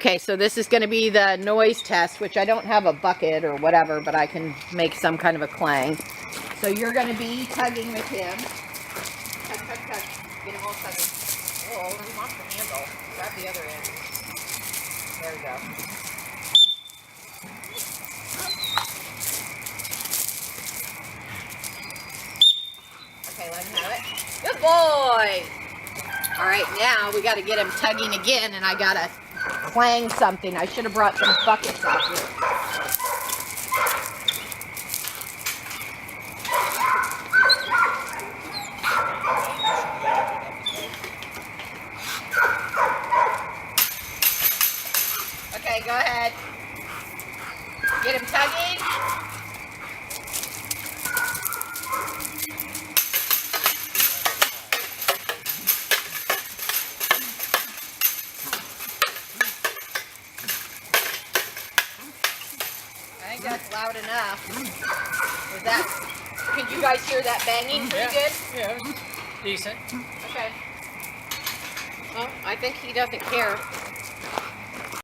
Okay, so this is going to be the noise test, which I don't have a bucket or whatever, but I can make some kind of a clang. So you're going to be tugging with him. Tug, tug, tug. Get him all tugging. Oh, he wants the handle. Grab the other end. There we go. Okay, let him have it. Good boy! All right, now we got to get him tugging again, and I got to clang something. I should have brought some buckets out here. Okay, go ahead. Get him tugging. I think that's loud enough. Was that? Could you guys hear that banging pretty good? Yeah, it was decent. Okay. Well, I think he doesn't care.